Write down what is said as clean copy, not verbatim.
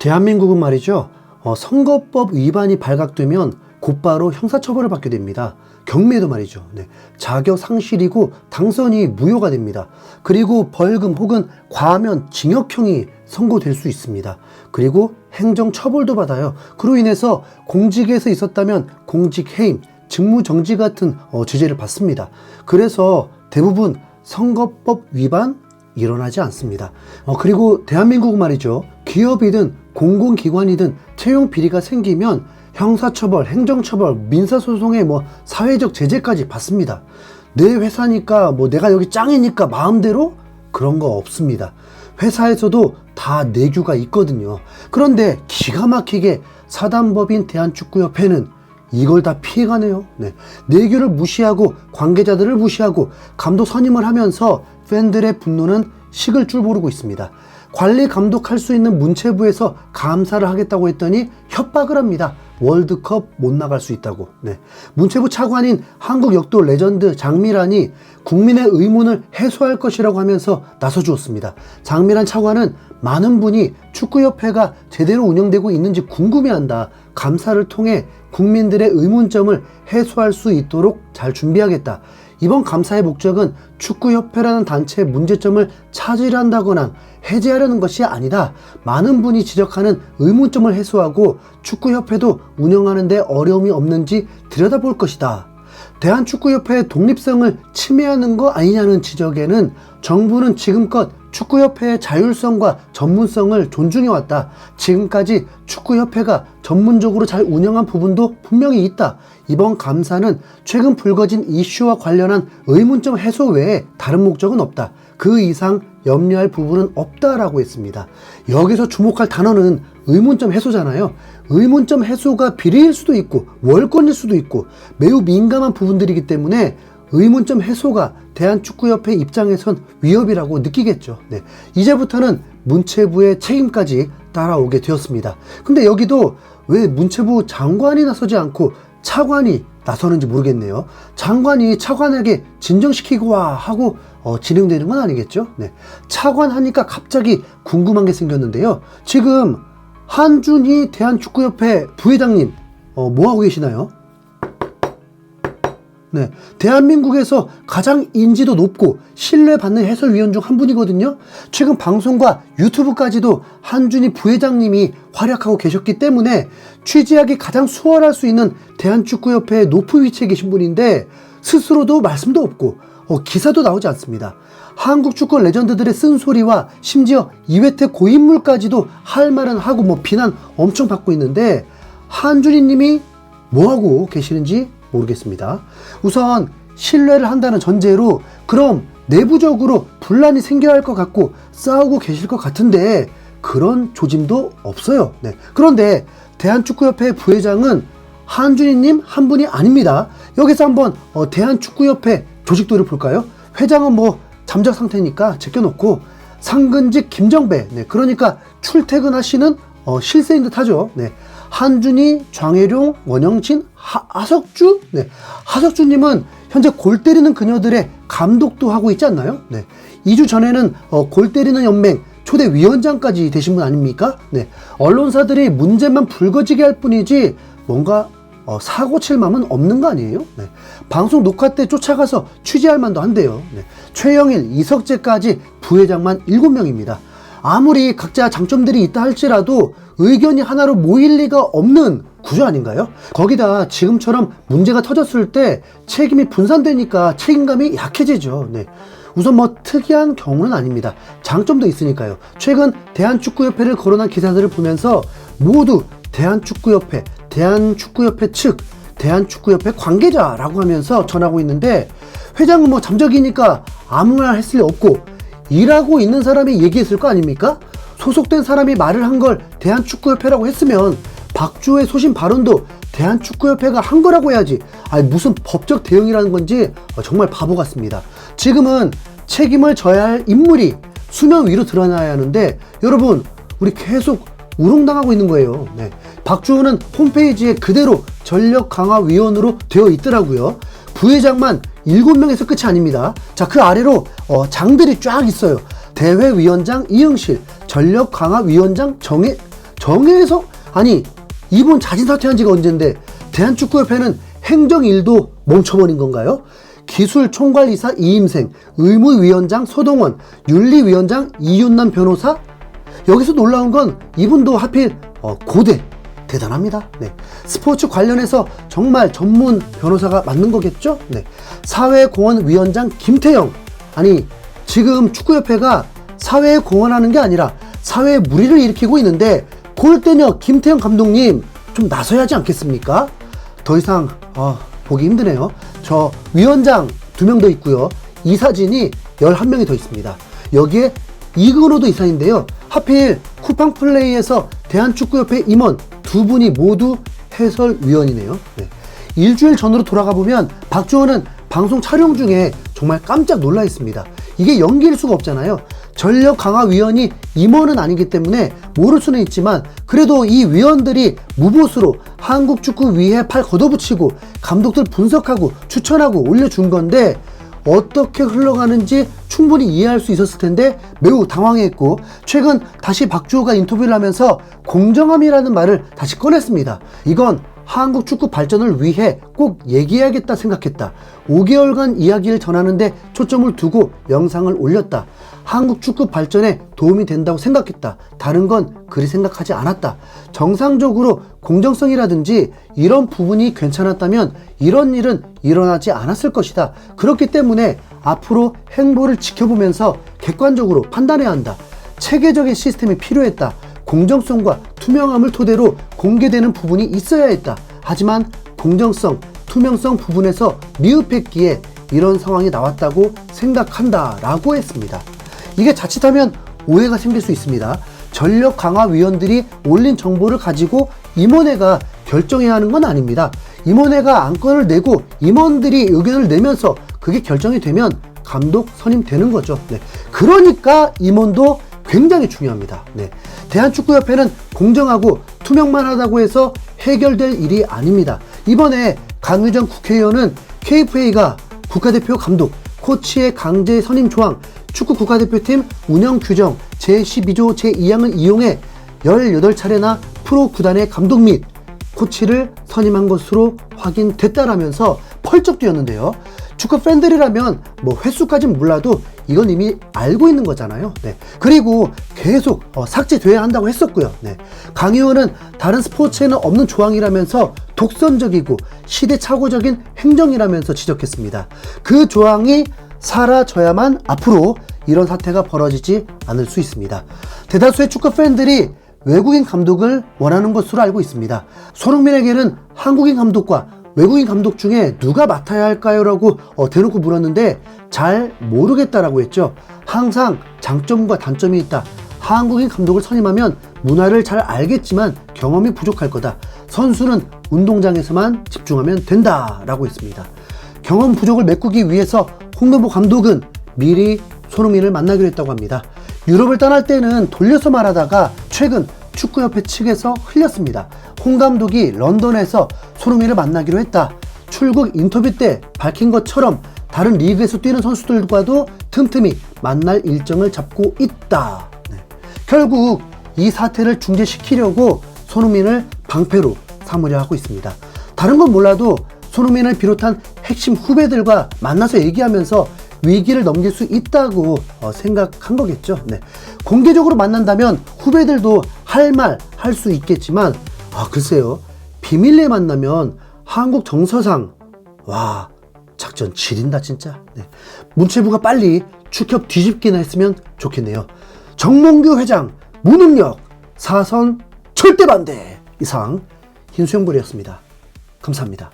대한민국은 말이죠. 선거법 위반이 발각되면 곧바로 형사처벌을 받게 됩니다. 경매도 말이죠. 자격 상실이고 당선이 무효가 됩니다. 그리고 벌금 혹은 과하면 징역형이 선고될 수 있습니다. 그리고 행정처벌도 받아요. 그로 인해서 공직에서 있었다면 공직해임, 직무정지 같은 제재를 받습니다. 그래서 대부분 선거법 위반 일어나지 않습니다. 그리고 대한민국은 말이죠. 기업이든 공공기관이든 채용 비리가 생기면 형사처벌, 행정처벌, 민사소송에 사회적 제재까지 받습니다. 내 회사니까 내가 여기 짱이니까 마음대로 그런 거 없습니다. 회사에서도 다 내규가 있거든요. 그런데 기가 막히게 사단법인 대한축구협회는 이걸 다 피해가네요. 내규를 무시하고 관계자들을 무시하고 감독 선임을 하면서 팬들의 분노는 식을 줄 모르고 있습니다. 관리 감독할 수 있는 문체부에서 감사를 하겠다고 했더니 협박을 합니다. 월드컵 못 나갈 수 있다고. 문체부 차관인 한국 역도 레전드 장미란이 국민의 의문을 해소할 것이라고 하면서 나서주었습니다. 장미란 차관은 많은 분이 축구협회가 제대로 운영되고 있는지 궁금해한다. 감사를 통해 국민들의 의문점을 해소할 수 있도록 잘 준비하겠다. 이번 감사의 목적은 축구협회라는 단체의 문제점을 찾으려한다거나 해제하려는 것이 아니다. 많은 분이 지적하는 의문점을 해소하고 축구협회도 운영하는 데 어려움이 없는지 들여다볼 것이다. 대한축구협회의 독립성을 침해하는 거 아니냐는 지적에는 정부는 지금껏 축구협회의 자율성과 전문성을 존중해왔다. 지금까지 축구협회가 전문적으로 잘 운영한 부분도 분명히 있다. 이번 감사는 최근 불거진 이슈와 관련한 의문점 해소 외에 다른 목적은 없다. 그 이상 염려할 부분은 없다라고 했습니다. 여기서 주목할 단어는 의문점 해소잖아요. 의문점 해소가 비리일 수도 있고 월권일 수도 있고 매우 민감한 부분들이기 때문에 의문점 해소가 대한축구협회 입장에선 위협이라고 느끼겠죠. 이제부터는 문체부의 책임까지 따라오게 되었습니다. 근데 여기도 왜 문체부 장관이 나서지 않고 차관이 나서는지 모르겠네요. 장관이 차관에게 진정시키고 와 하고 진행되는 건 아니겠죠. 차관 하니까 갑자기 궁금한 게 생겼는데요. 지금 한준희 대한축구협회 부회장님 뭐하고 계시나요? 대한민국에서 가장 인지도 높고 신뢰받는 해설위원 중 한 분이거든요. 최근 방송과 유튜브까지도 한준희 부회장님이 활약하고 계셨기 때문에 취재하기 가장 수월할 수 있는 대한축구협회의 높은 위치에 계신 분인데 스스로도 말씀도 없고 기사도 나오지 않습니다. 한국 축구 레전드들의 쓴소리와 심지어 이회택 고인물까지도 할 말은 하고 비난 엄청 받고 있는데 한준희 님이 뭐하고 계시는지 모르겠습니다. 우선 신뢰를 한다는 전제로 그럼 내부적으로 분란이 생겨야 할 것 같고 싸우고 계실 것 같은데 그런 조짐도 없어요. 그런데 대한축구협회 부회장은 한준희님 한 분이 아닙니다. 여기서 한번 대한축구협회 조직도를 볼까요? 회장은 잠적 상태니까 제껴놓고 상근직 김정배, 그러니까 출퇴근하시는 실세인 듯 하죠. 한준희, 장혜룡, 원영진, 하석주? 하석주님은 현재 골 때리는 그녀들의 감독도 하고 있지 않나요? 2주 전에는 골 때리는 연맹 초대 위원장까지 되신 분 아닙니까? 언론사들이 문제만 불거지게 할 뿐이지 뭔가 사고 칠 마음은 없는 거 아니에요? 방송 녹화 때 쫓아가서 취재할 만도 한데요. 최영일, 이석재까지 부회장만 7명입니다. 아무리 각자 장점들이 있다 할지라도 의견이 하나로 모일 리가 없는 구조 아닌가요? 거기다 지금처럼 문제가 터졌을 때 책임이 분산되니까 책임감이 약해지죠. 우선 특이한 경우는 아닙니다. 장점도 있으니까요. 최근 대한축구협회를 거론한 기사들을 보면서 모두 대한축구협회, 대한축구협회 측, 대한축구협회 관계자라고 하면서 전하고 있는데 회장은 잠적이니까 아무 말 했을 리 없고 일하고 있는 사람이 얘기했을 거 아닙니까? 소속된 사람이 말을 한 걸 대한축구협회라고 했으면 박주호의 소신 발언도 대한축구협회가 한 거라고 해야지. 무슨 법적 대응이라는 건지 정말 바보 같습니다. 지금은 책임을 져야 할 인물이 수면 위로 드러나야 하는데 여러분 우리 계속 우롱당하고 있는 거예요. 박주호는 홈페이지에 그대로 전력강화위원으로 되어 있더라고요. 부회장만 7명에서 끝이 아닙니다. 자, 그 아래로 정들이 쫙 있어요. 대회위원장 이영실, 전력강화위원장 정혜성, 아니 이분 자진 사퇴한 지가 언젠데 대한축구협회는 행정일도 멈춰버린 건가요? 기술총괄이사 이임생, 의무위원장 서동원, 윤리위원장 이윤남 변호사? 여기서 놀라운 건 이분도 하필 고대, 대단합니다. 네. 스포츠 관련해서 정말 전문 변호사가 맞는 거겠죠? 네. 사회공헌위원장 김태형, 아니 지금 축구협회가 사회에 공헌하는 게 아니라 사회에 무리를 일으키고 있는데 골 때녀 김태형 감독님 좀 나서야 하지 않겠습니까? 더 이상 보기 힘드네요. 저 위원장 2명 더 있고요. 이사진이 11명이 더 있습니다. 여기에 이근호도 이사인데요. 하필 쿠팡 플레이에서 대한축구협회 임원 2분이 모두 해설위원이네요. 네. 일주일 전으로 돌아가 보면 박주호는 방송 촬영 중에 정말 깜짝 놀라 있습니다. 이게 연기일 수가 없잖아요. 전력강화위원이 임원은 아니기 때문에 모를 수는 있지만 그래도 이 위원들이 무보수로 한국축구위에 팔 걷어붙이고 감독들 분석하고 추천하고 올려준 건데 어떻게 흘러가는지 충분히 이해할 수 있었을 텐데 매우 당황했고 최근 다시 박주호가 인터뷰를 하면서 공정함이라는 말을 다시 꺼냈습니다. 이건 한국 축구 발전을 위해 꼭 얘기해야겠다 생각했다. 5개월간 이야기를 전하는데 초점을 두고 영상을 올렸다. 한국 축구 발전에 도움이 된다고 생각했다. 다른 건 그리 생각하지 않았다. 정상적으로 공정성이라든지 이런 부분이 괜찮았다면 이런 일은 일어나지 않았을 것이다. 그렇기 때문에 앞으로 행보를 지켜보면서 객관적으로 판단해야 한다. 체계적인 시스템이 필요했다. 공정성과 투명함을 토대로 공개되는 부분이 있어야 했다. 하지만 공정성, 투명성 부분에서 미흡했기에 이런 상황이 나왔다고 생각한다 라고 했습니다. 이게 자칫하면 오해가 생길 수 있습니다. 전력강화위원들이 올린 정보를 가지고 임원회가 결정해야 하는 건 아닙니다. 임원회가 안건을 내고 임원들이 의견을 내면서 그게 결정이 되면 감독 선임되는 거죠. 네. 그러니까 임원도 굉장히 중요합니다. 네. 대한축구협회는 공정하고 투명만 하다고 해서 해결될 일이 아닙니다. 이번에 강유정 국회의원은 KFA가 국가대표 감독, 코치의 강제 선임 조항, 축구 국가대표팀 운영 규정 제12조 제2항을 이용해 18차례나 프로 구단의 감독 및 코치를 선임한 것으로 확인됐다라면서 펄쩍 뛰었는데요. 축구 팬들이라면 뭐 횟수까진 몰라도 이건 이미 알고 있는 거잖아요. 네. 그리고 계속 삭제돼야 한다고 했었고요. 네. 강 의원은 다른 스포츠에는 없는 조항이라면서 독선적이고 시대착오적인 행정이라면서 지적했습니다. 그 조항이 사라져야만 앞으로 이런 사태가 벌어지지 않을 수 있습니다. 대다수의 축구 팬들이 외국인 감독을 원하는 것으로 알고 있습니다. 손흥민에게는 한국인 감독과 외국인 감독 중에 누가 맡아야 할까요? 라고 대놓고 물었는데 잘 모르겠다라고 했죠. 항상 장점과 단점이 있다. 한국인 감독을 선임하면 문화를 잘 알겠지만 경험이 부족할 거다. 선수는 운동장에서만 집중하면 된다 라고 했습니다. 경험 부족을 메꾸기 위해서 홍명보 감독은 미리 손흥민을 만나기로 했다고 합니다. 유럽을 떠날 때는 돌려서 말하다가 최근 축구협회 측에서 흘렸습니다. 홍 감독이 런던에서 손흥민을 만나기로 했다. 출국 인터뷰 때 밝힌 것처럼 다른 리그에서 뛰는 선수들과도 틈틈이 만날 일정을 잡고 있다. 네. 결국 이 사태를 중재시키려고 손흥민을 방패로 삼으려 하고 있습니다. 다른 건 몰라도 손흥민을 비롯한 핵심 후배들과 만나서 얘기하면서 위기를 넘길 수 있다고 생각한 거겠죠. 네. 공개적으로 만난다면 후배들도 할 말 할 수 있겠지만 글쎄요. 비밀리에 만나면 한국 정서상 작전 지린다 진짜. 네. 문체부가 빨리 축협 뒤집기나 했으면 좋겠네요. 정몽규 회장 무능력 사선 절대 반대. 이상 흰수영불이었습니다. 감사합니다.